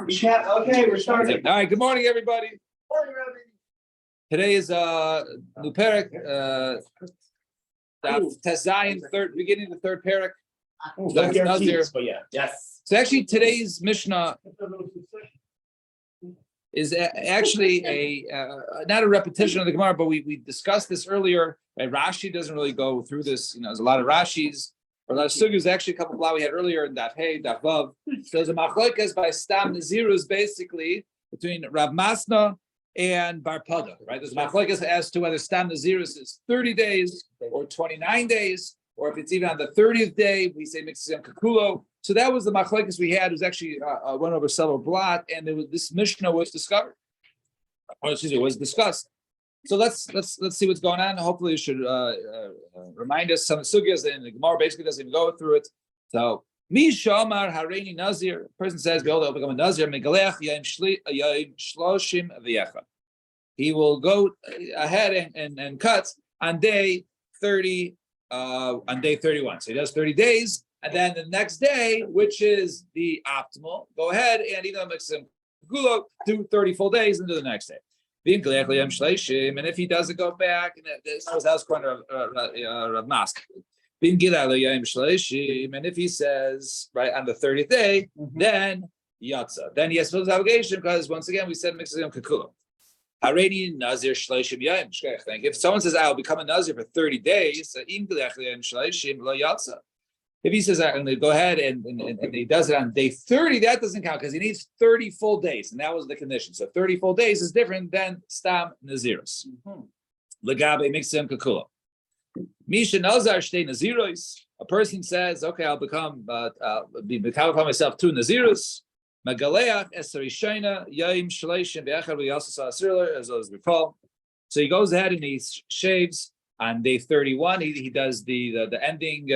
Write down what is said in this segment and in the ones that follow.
Chat. Okay, we're starting. All right. Good morning, everybody. Morning, Rabbi. Today is new parak, Tezayin, beginning of the third parak. No guarantees, Nazir. but yeah. Yes. So actually, today's Mishnah is actually not a repetition of the Gemara, but we discussed this earlier. Right? Rashi doesn't really go through this. There's a lot of Rashis. Or a lot of sugyas, actually a couple of blah we had earlier in Daf Hey, Daf Vav. So there's a machlokes by Stam Nazirus basically between Rav Masna and Bar Pada, right? There's a machlokes as to whether Stam Nazirus is 30 days or 29 days, or if it's even on the 30th day, we say Mixim Kakulo. So that was the machlokes we had. It was actually went over several blot, and this Mishnah was discovered. Or excuse me, was discussed. So let's see what's going on. Hopefully, it should remind us some sugyas, and the Gemara basically doesn't even go through it. So, Mi Shamar Hareini Nazir. Person says, "Behold, I'll become a Nazir." Megalech Yaim Shloshim V'Yecha. He will go ahead and cut on day 30, on day 31. So he does 30 days, and then the next day, which is the optimal, go ahead and even mix some gulo, do 30 full days into the next day. And if he doesn't go back, and this was according to Rav Mask. And if he says right on the 30th day, then yatsa. Then he has full obligation because once again we said mixes kakula. Hareni Nazir Shleishim Yaim. If someone says I'll become a Nazir for 30 days, if he says I'm going to go ahead and he does it on day 30, that doesn't count because he needs 30 full days, and that was the condition. So 30 full days is different than Stam Nazirus. Legabe Mixim Kakula. Misha Nazar Shtei Naziros. A person says, okay, I'll become upon myself 2 Nazirus. Magaleach Esarishaina Yaim Shleishim Be'achar. We also saw this earlier, as we recall. So he goes ahead and he shaves. On day 31, he does the ending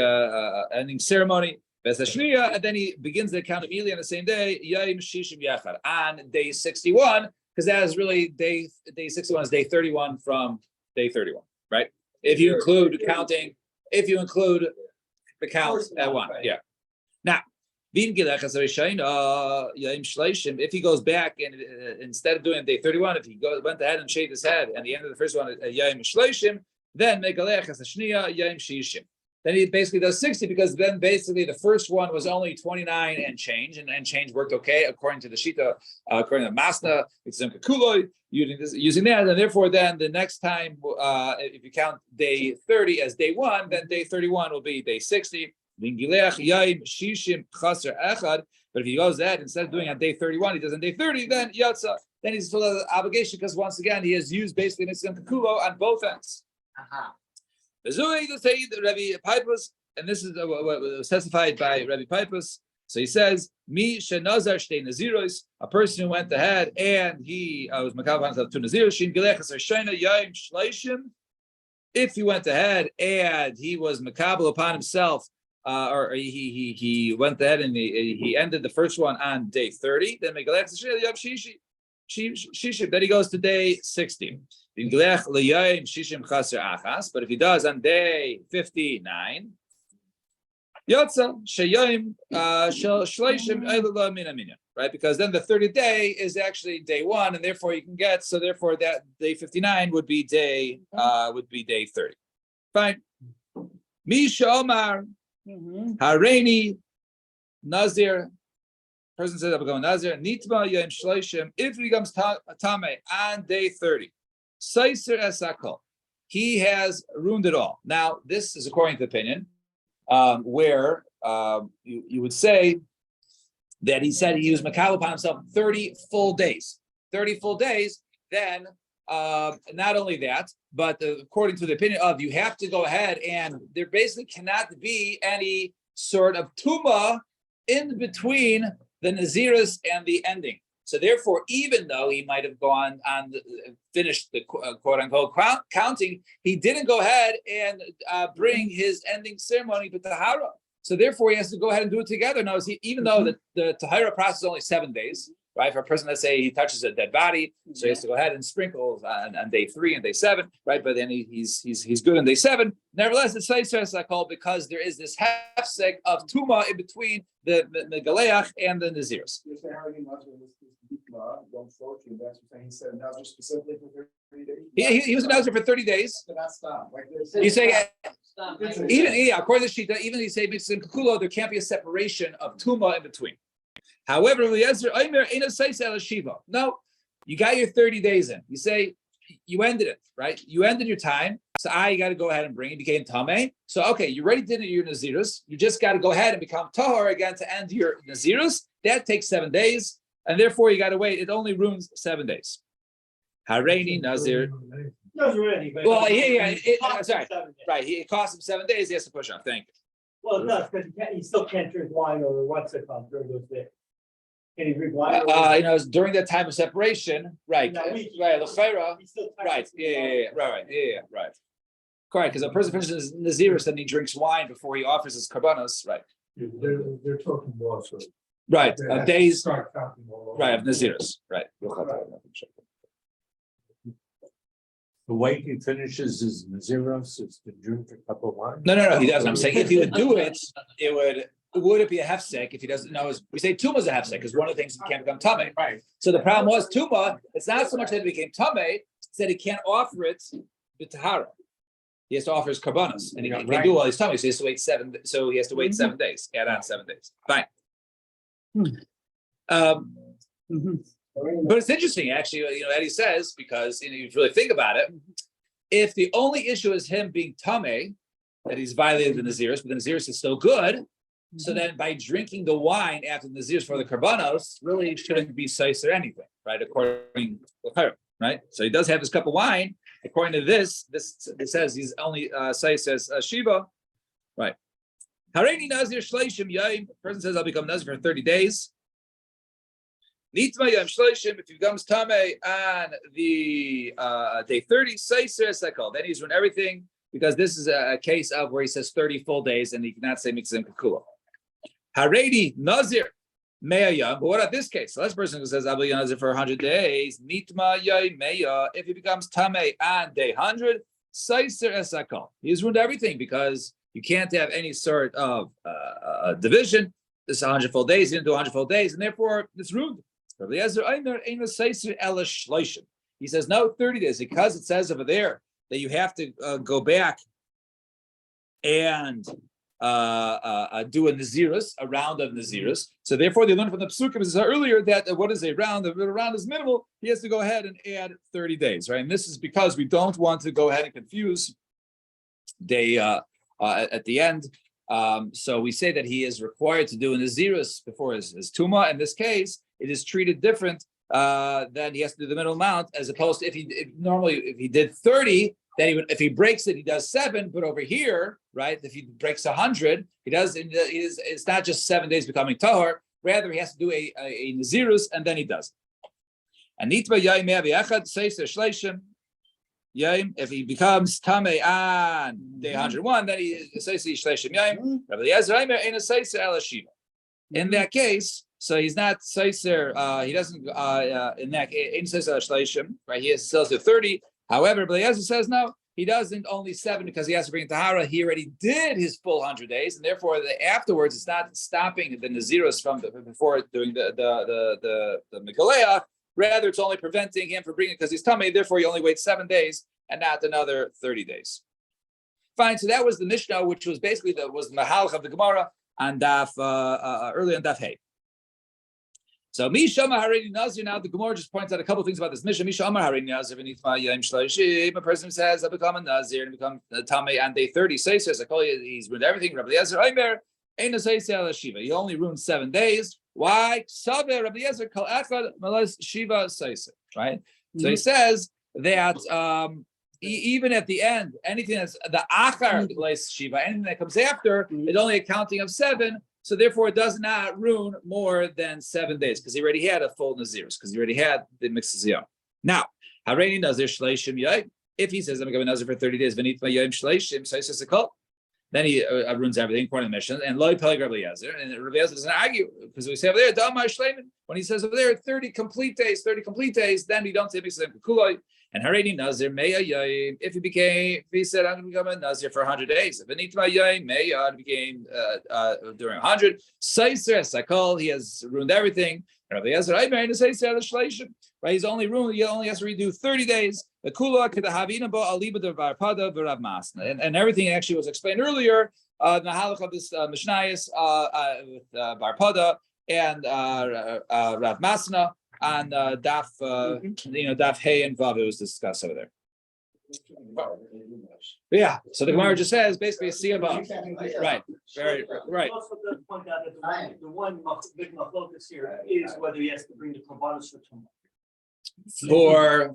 ceremony, and then he begins the count immediately on the same day, Yom Shishim Yachar, on day 61, because that is really day 61 is day 31 from day 31, right? If you include the count at one, yeah. Now, if he goes back and instead of doing day 31, if he went ahead and shaved his head, and the end of the first one is Yom Shleishim, then Megalech as a Shnia Yom Shishim. Then he basically does 60 because then basically the first one was only 29 and change, and change worked okay according to the Shita, according to Masna, it's Kakuloi, using that, and therefore then the next time, if you count day 30 as day 1, then day 31 will be day 60. But if he goes that instead of doing on day 31, he does on day 30, then Yatza, then he's full of obligation because once again he has used basically Mitzvah Kakulo on both ends. Rabbi Pipus, and this is what was testified by Rabbi Pipus. So he says, "Mi shenazar shtei naziros." A person who went ahead and he was makabel himself 2 naziros. Shin gilechas shayna yaim shleishim. If he went ahead and he was makabel upon himself, or he went ahead and he ended the first one on day 30, then megalechas shayna yaim shishim. Then he goes to day 60. But if he does on day 59, right? Because then the 30th day is actually day 1, and therefore you can get, so therefore that day 59 would be day 30. Fine. Misha Omar Hareini Nazir. Person says I'm going Nazir. Nitma Yom Shleishim. If he becomes Tameh on day 30. Seiser esakol, he has ruined it all. Now, this is according to opinion, where you would say that he said he was makabel upon himself 30 full days. 30 full days, then not only that, but according to the opinion of you have to go ahead and there basically cannot be any sort of tuma in between the Naziris and the ending. So therefore, even though he might have gone on, finished the quote unquote counting, he didn't go ahead and bring his ending ceremony to Tahara. So therefore, he has to go ahead and do it together. Now, even though the Tahara process is only 7 days, right? For a person, let's say he touches a dead body, so he has to go ahead and sprinkle on day 3 and day 7, right? But then he's good on day 7. Nevertheless, it's Seiser called because there is this hefsek of tuma in between the Galeach and the Naziris. You're saying how he don't float you. That's what he said. Nazir specifically for 30 days. He was a Nazir for 30 days. Did not stop. Like You say Stop. even according to Shita, even you say in Kukulo, there can't be a separation of tuma in between. However, no, you got your 30 days in. You say you ended it, right? You ended your time. So you got to go ahead and bring it. Became Tameh. So okay, you already did your Nazirus. You just got to go ahead and become Tahor again to end your Nazirus. That takes 7 days, and therefore you got to wait. It only ruins 7 days. Hareini Nazir. Well, sorry, right. It costs him 7 days. He has to push off. Thank you. Well, it does, because he still can't drink wine or what's it called during those days. Can he drink wine? During that time of separation, right? In that week. Right, l'chaira, He's still right? Right. Correct, because a person finishes Nazirus and he drinks wine before he offers his karbanos, right? They're talking more. So Right, they days, start counting all over. right, of Nazirus, right. The way he finishes his Naziros is to drink a cup of wine. No, he doesn't. I'm saying if he would do it, would it be a hefsek if he doesn't know? We say tuma is a hefsek because one of the things he can't become tameh. Right. So the problem was tuma. It's not so much that it became tameh; it's that he can't offer it b'tahara. He has to offer his karbanos, and he can't do all his tummy. So he has to wait 7. So he has to wait 7 days. Add on 7 days. Fine. But it's interesting, actually. Eddie says because you really think about it. If the only issue is him being tameh, that he's violated the Naziris, but the Naziris is still good. So then, by drinking the wine after the Naziris for the karbanos, really shouldn't be seis or anything, right? According to her, right? So he does have his cup of wine. According to this it says he's only seis as Shiva, right? Hareini Nazir Shleishim Yaim. Person says I'll become Nazir for 30 days. Nitma Yom Shleishim. If he becomes Tameh on the day 30, Seiser Sekal. Then he's ruined everything because this is a case of where he says 30 full days and he cannot say Mixim Kakula. Hareini Nazir Mea Yom. But what about this case? So this person who says I'll be Nazir for 100 days. Nitma Yom Mea. If he becomes Tameh on day 100, Seiser Sekal. He's ruined everything because you can't have any sort of division. This is 100 full days. He didn't do 100 full days, and therefore it's ruined. He says no 30 days because it says over there that you have to go back and do a Nazirus, a round of Nazirus. So therefore they learned from the Psukim earlier that what is a round? The round is minimal. He has to go ahead and add 30 days, right? And this is because we don't want to go ahead and confuse day at the end. So we say that he is required to do a Nazirus before his Tuma. In this case, it is treated different than he has to do the middle amount, as opposed to if he did 30, then if he breaks it, he does 7. But over here, right, if he breaks 100, it's not just 7 days becoming Tahor. Rather, he has to do a Nazirus, and then he does it. And Nitba Yaim Echad Seiser Shleishim. Yaim, if he becomes Tameh on day 101, then he says Shleishim Yaim. Rabbi Eliezer Aimer ain't a Seiser Ela Shiva. In that case, so he's not Seiser. He doesn't in that ain't Seiser Ela Shleishim, right? He still has 30. However, Rabbi Eliezer says no. He doesn't only 7 because he has to bring it Tahara. He already did his full 100 days, and therefore afterwards it's not stopping the Nazirus from before doing the Megaleah. Rather, it's only preventing him from bringing it because he's tummy. Therefore, you only wait 7 days and not another 30 days. Fine. So that was the Mishnah, which was basically the Mahalach of the Gemara on Daf early on Daf Hey. So Mishama Hareini Nazir. Now the Gemara just points out a couple of things about this Mishnah. Mishama Hareini Nazir v'nitma Yom Shloshim. A person says I become a Nazir and become tummy on day 30. Says I call you. He's ruined everything. Rabbi Eliezer Aimer ain't a Seis Ela Shiva. He only ruined 7 days. Why? Saber Rabbi Eliezer kol echad malas Shiva Seis. Right. So he says that even at the end, anything that's the achar place Shiva, anything that comes after is only a counting of 7. So therefore, it does not ruin more than 7 days because he already had a full Nazirus, because he already had the Mixiziyah. Now, Hareini Nazir Shleishim Yai. If he says I'm going to Nazir for 30 days, Venitma Yom Shleishim, so he says a cult. Then he ruins everything according to the mission. And Loi Peleg Rabbi Eliezer, and Rabbi Eliezer doesn't argue because we say over there, Damar Shleiman. When he says over there, 30 complete days, then we don't say B'Sem Kuloi. And Haredi Nazir Meya Yayim. If he said I'm going to become a Nazir for 100 days. If Anitma Yayim Meya became during 100. Seiser Sakol, he has ruined everything. Rabbi Eliezer Aimer Seiser Shleishim. Right, he only has to redo 30 days. The kula kedahavina bo aliba de barpada v'rav masna, and everything actually was explained earlier. The halach of this mishnayos with barpada and Rav Masna and daf daf hey and vav, it was discussed over there. But yeah, so the Gemara just says basically see above, right? Very right. Also does point out that the one big focus here is whether he has to bring the korbanos for tomorrow.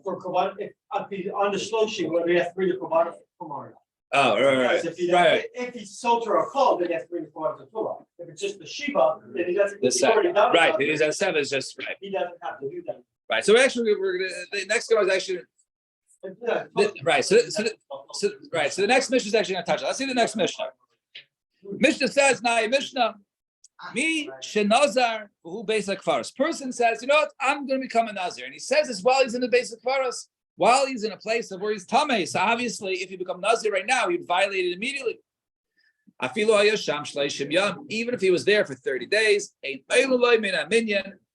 For korban, on the slow sheet, whether he has to bring the korbanos for tomorrow. oh right. If he's soter or called, then he has to bring the korbanos for tomorrow. If it's just the shiva, then he doesn't. He's right. It is at 7 is just right. He doesn't have to do that. Right. So actually, we're gonna the next Gemara is actually right. So the next Mishnah is actually going to touch it. Let's see the next Mishnah. Mishnah says, "Nai Mishnah, me shenazar who basic faras." Person says, "You know what? I'm going to become a nazir," and he says this while he's in the basic faras, while he's in a place of where he's tamei. So obviously, if you become nazir right now, he'd violate it immediately. Even if he was there for 30 days,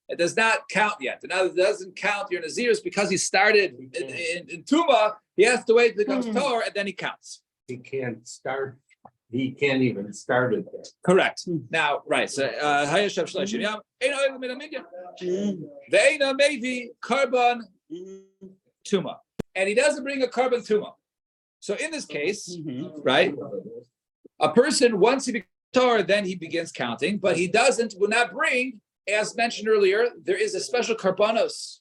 it does not count yet. Now it doesn't count your Nazirus because he started in Tuma. He has to wait until it becomes Torah and then he counts. He can't even start it there. Correct. Now, right. So Hayashav Shlashim Yam Eino Ve'ena Mevi Karban Tuma. And he doesn't bring a Karban Tuma. So in this case, right, a person once he becomes Torah, then he begins counting, but he will not bring. As mentioned earlier, there is a special karbanos.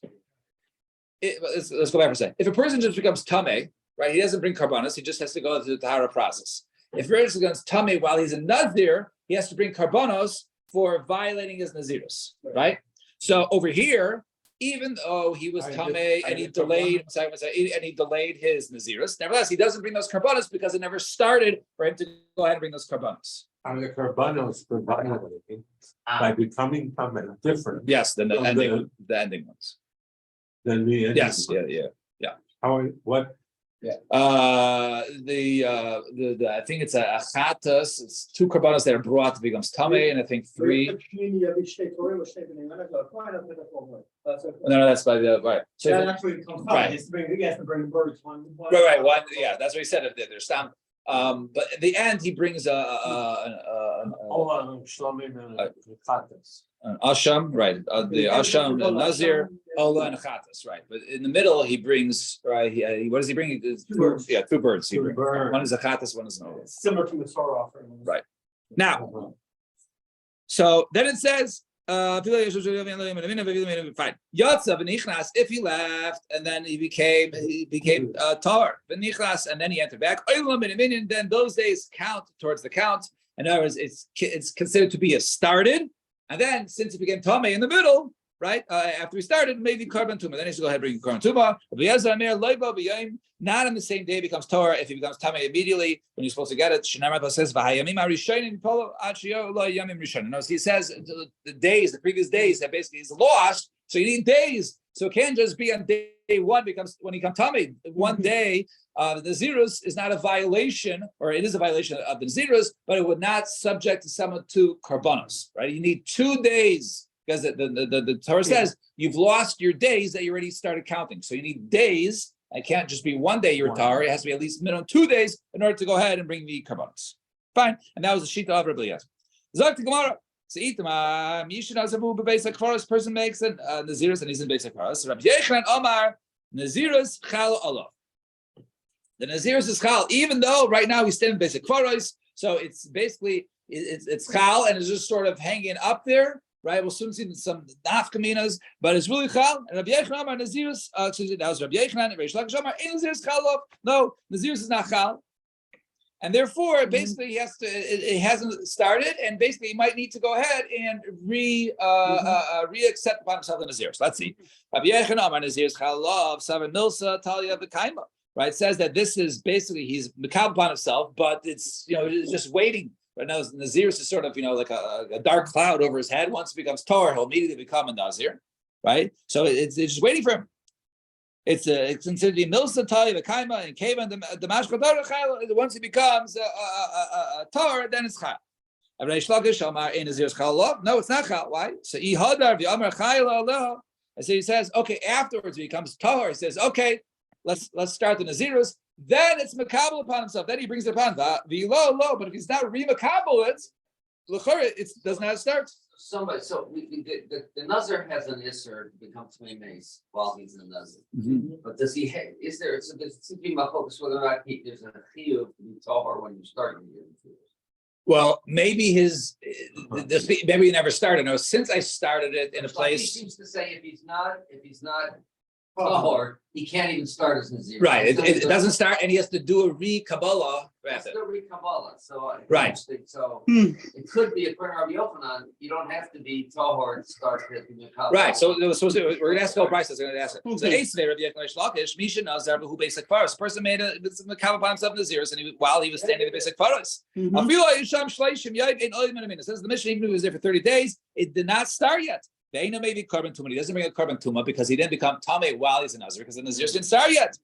Let's go back for a second. If a person just becomes tamei, right, he doesn't bring karbanos, he just has to go through the tahara process. If a person becomes tamei while he's a nazir, he has to bring karbanos for violating his nazirus, right? So over here, even though he was tamei and he delayed his nazirus, nevertheless, he doesn't bring those karbanos because it never started for him to go ahead and bring those karbanos. Are the karbanos for violating by becoming different? Yes, than the ending ones. Than the ending yes, ones. yeah. How what? Yeah. The I think it's a chatas. It's 2 karbanos that are brought to becomes tamei, and I think 3. No, that's by the right. So That's where it comes from. Right. He has to bring birds one. right. One, yeah, that's what he said. There's some. But at the end, he brings an asham, right? The asham, the nazir, ola, and chatas, right? But in the middle, he brings right. What does he bring? 2 birds. He brings. One is a chatas, one is an ola. Similar to the Torah offering. Right. Now, so then it says, fine. Yatzav v'nichnas, if he left and then he became tar v'nichnas and then he entered back. Then those days count towards the count. In other words, it's considered to be a started, and then since he became tamei in the middle, right? After he started, maybe karban tuma. Then he has to go ahead and bring karban tuma. Not on the same day becomes Torah if he becomes tamei immediately when you're supposed to get it. Shinamar says he says the days, the previous days that basically is lost. So you need days. So it can't just be on day 1 becomes when he comes tamei. One day, the Nazirus is not a violation, or it is a violation of the Nazirus, but it would not subject to someone to karbanos, right? You need 2 days. Because the Torah says you've lost your days that you already started counting. So you need days. It can't just be 1 day you're tar. It has to be at least minimum 2 days in order to go ahead and bring the karbanos. Fine. And that was the shita of Rabbi Eliezer. Zok the Gemara. Person makes an Nazirus and he's in basic faras. Rabbi Yechon Omar Nazirus Chal Allah. The Nazirus is Chal, even though right now he's still in basic faras. So it's basically it's Chal and it's just sort of hanging up there. Right, we'll soon see some nafkaminas, but it's really chal. And Rabbi Yechon Amar Nazirus. Excuse me, that was Rabbi Yechon. Reish Lakish Amar Nazirus chal. No, Nazirus is not chal, and therefore, basically, he has to. It hasn't started, and basically, he might need to go ahead and re-accept upon himself the Nazirus. Let's see. Rabbi Yechon Amar Nazirus chal of Savar Milsa Talia B'Kaima. right, says that this is basically he's makabel upon himself, but it's it's just waiting. Right now, Nazirus is sort of like a dark cloud over his head. Once it becomes Torah, he'll immediately become a Nazir, right? So it's just waiting for him. It's considered the milsa tali, the kaima, and keva, the mashkal Torah. Once he becomes a Torah, then it's chal. No, it's not chal. Why? So and so he says, okay, afterwards he becomes Tahor. He says, okay, let's start the Nazirus. Then it's makabel upon himself. Then he brings it upon the low. But if he's not re-makabel, it does not start. So the Nazir has an Isser to become Tmei Mace while he's in Nazir. But does he? Is there? So there seems to be my focus whether or not there's a chiyuv to be Tahor when you start the year. Well, maybe maybe he never started. No, since I started it in a place. He seems to say if he's not Tahor, he can't even start as Nazir. Right. So It doesn't start, and he has to do a re-Kabbalah. It's still re-Kabbalah. So Right. So it could be according to Rabbi Yochanan. You don't have to be Tahor to start the Kabbalah. Right. So we're going to ask Phil Price. We're going to ask it. So Eisvei Rabbi Yochanan Shlakish Misha Nazar who basic faros. Person made a makabel upon himself in the Naziris, and while he was standing in the basic faros. It says the Mishnah, even if he was there for 30 days, it did not start yet. Veina maybe carbon tumah. He doesn't bring a carbon tumah because he didn't become tamei while he's a Nazir, because the Nazir didn't start yet.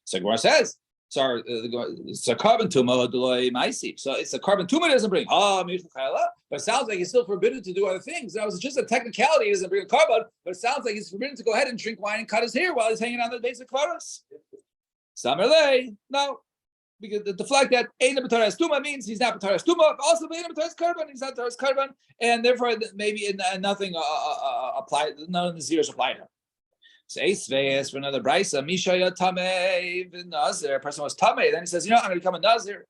So Gemara says, it's a carbon tumah delay maisi. So it's a carbon tumah doesn't bring. But it sounds like he's still forbidden to do other things. Now it's just a technicality. He doesn't bring a carbon, but it sounds like he's forbidden to go ahead and drink wine and cut his hair while he's hanging on the basic faros. Samarlei, no. Because the flag that Eina B'Taras Tuma means he's not B'Taras Tuma, also Eina B'Taras Karban, he's not B'Taras Karban, and therefore maybe nothing applied, none of the zeros apply to him. So Eisveis for another brisa, Mishaya Tamei v'Nazir, a person was Tamei, then he says, I'm going to become a Nazir.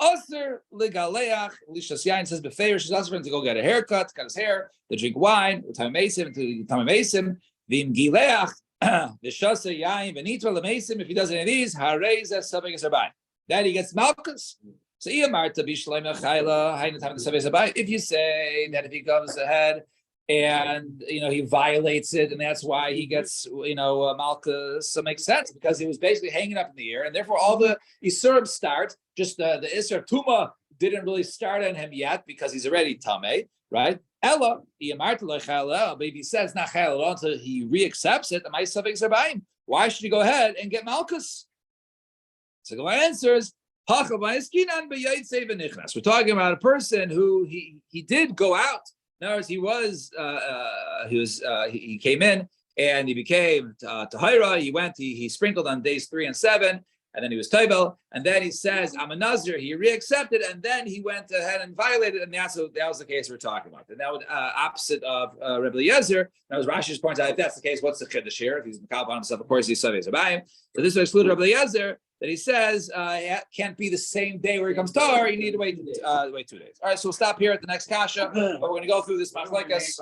Aser Ligaleach, Lishas Yain says Befeir, she's also going to go get a haircut, cut his hair, to drink wine, Tamei Mesim, Vim Gileach, Vishasa Yain, Venitra Lemesim, if he does any of these, Harez as something is Rabbi. Then he gets Malchus. So if you say that if he goes ahead and he violates it, and that's why he gets Malchus, so it makes sense because he was basically hanging up in the air, and therefore all the Isurim start. Just the Isser Tuma didn't really start on him yet because he's already Tameh, right? Ella, but if he says not Chayil at all until he reaccepts it, why should he go ahead and get Malchus? So the answer is, we're talking about a person who he did go out. In other words, he came in and he became Tahira. He went, he sprinkled on days 3 and 7, and then he was Taivel, and then he says, I'm a Nazir. He reaccepted, and then he went ahead and violated, and that was the case we're talking about. And that was opposite of Rebbe Eliezer. That was Rashi's point out. If that's the case, what's the chiddush here? If he's makabel on himself, of course he's Savei Zabayim. So this will exclude Rebbe Eliezer. That he says it can't be the same day where he comes Tar. You need to wait 2 days. All right, so we'll stop here at the next kasha. But we're going to go through this machlekes.